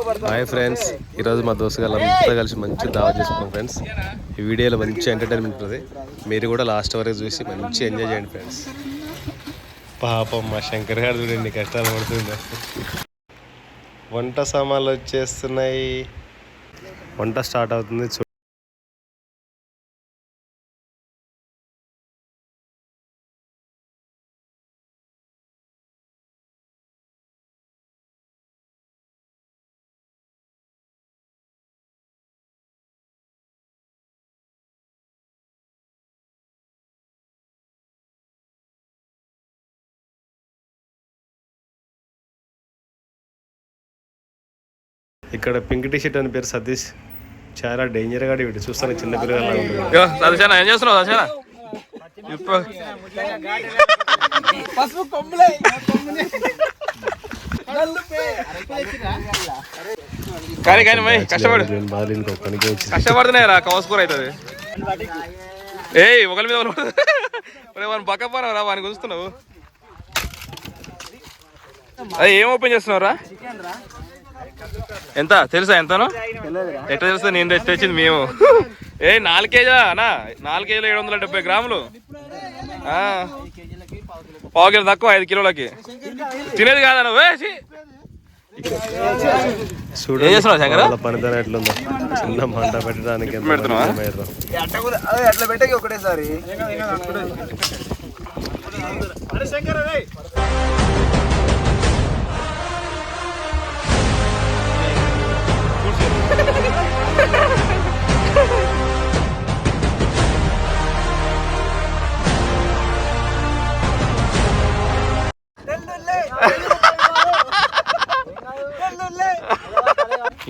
Hi friends, ఈరోజు మా దోస్తు గారు కలిసి మంచి దావా చేసుకున్నాం ఫ్రెండ్స్. ఈ వీడియోలో మంచి ఎంటర్టైన్మెంట్ ఉంటుంది. మీరు కూడా లాస్ట్ వరకు చూసి మంచి ఎంజాయ్ చేయండి ఫ్రెండ్స్. పాపం మా శంకర్ గారు చూడండి కష్టాలు పడుతుంది. వంట సామాన్లు వచ్చేస్తున్నాయి, వంట స్టార్ట్ అవుతుంది. ఇక్కడ పింక్ టీ షర్ట్ అని పేరు సతీష్, చాలా డేంజర్ గా వీడు చూస్తాను చిన్న పిల్లలు. ఏం చేస్తున్నావు? కానీ కష్టపడుతున్నాయి రా, కవస్కూర్ అవుతుంది. ఒకరి మీద పక్క పోరా, వాడిని గుంచుతున్నావు. అది ఏం ఓపెన్ చేస్తున్నావు రా? ఎంత తెలుసా? ఎంతనో ఎట్లా తెలుస్తా? నేను తెచ్చింది మేము. 4 కేజీలా అన్నా? 4 కేజీలు 770 గ్రాములు, పావు కిలో తక్కువ, 5 కిలోలకి తినేది కాదా నువ్వు? ఏం చేస్తున్నావు శంకర్? పనితనం ఎట్లుందో, చిన్న మంట పెట్టడానికి పెడుతున్నావా?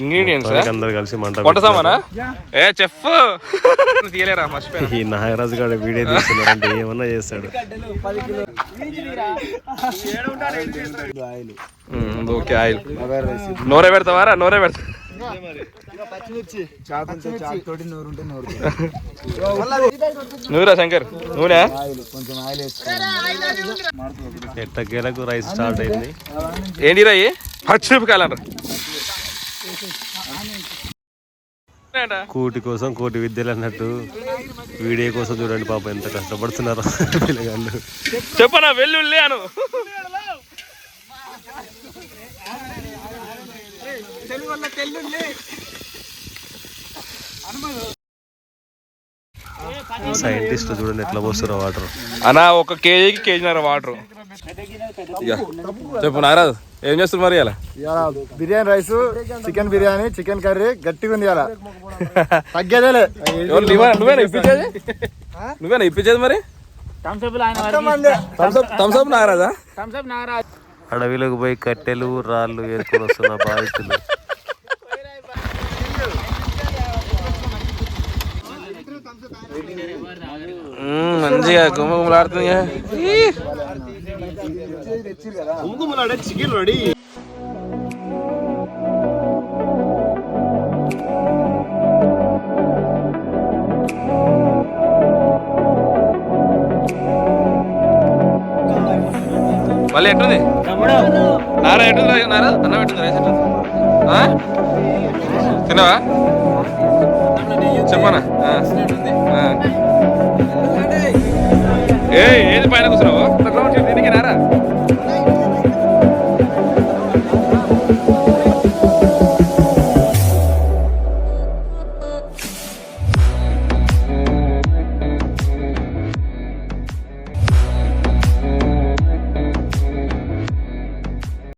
ఇంగ్రీడియంట్స్ అందరు కలిసి మంట వంట సామానా? చెఫ్ తీయలేరా? మర్చిపోయి. ఈ నాగరాజు గారు వీడియో తీస్తున్నాడంటే ఏమన్నా చేస్తాడు. ఓకే, ఆయిల్ నూనె పెడతావారా? నూనె పెడతా. నూరా శంకర్? నూనె ఎట్టకేలకు రైస్ స్టార్ట్ అయింది. ఏంటి రాయి? పచ్చిమిరపకాయలు. కూటి కోసం కోటి విద్యలు అన్నట్టు వీడియో కోసం చూడండి పాప ఎంత కష్టపడుతున్నారు పిల్లగాళ్ళు. చెప్పనా? వెల్లుల్లి అను. సైంటిస్ట్ చూడండి ఎట్లా పోస్తారో వాటర్. అన్నా 1 కేజీకి 1.5 కేజీన్నర వాటర్. చెప్పు నాగరాజు, ఏం చేస్తారు మరి? ఇలా biryani rice, chicken biryani, chicken curry గట్టిగా ఉంది. ఇలా తగ్గేదేలే. నువ్వేనా ఇప్పించేది మరి? థమ్స్అప్ నాగరాజా? అడవిలోకి పోయి కట్టెలు రాళ్ళు ఏరుకొని వస్తున్న బాధితులు. మంచిగా గుమ్మగుమ్మలాడుతుంది. Chicken ready. మళ్ళీ ఎట్టుంది నారా? ఎట్టుంది నారా? అన్నం ఎట్టుంది? రైస్ ఎట్టుంది? తిన్నావా? చెప్పనా? ఏది పైన కూర్చున్నావు?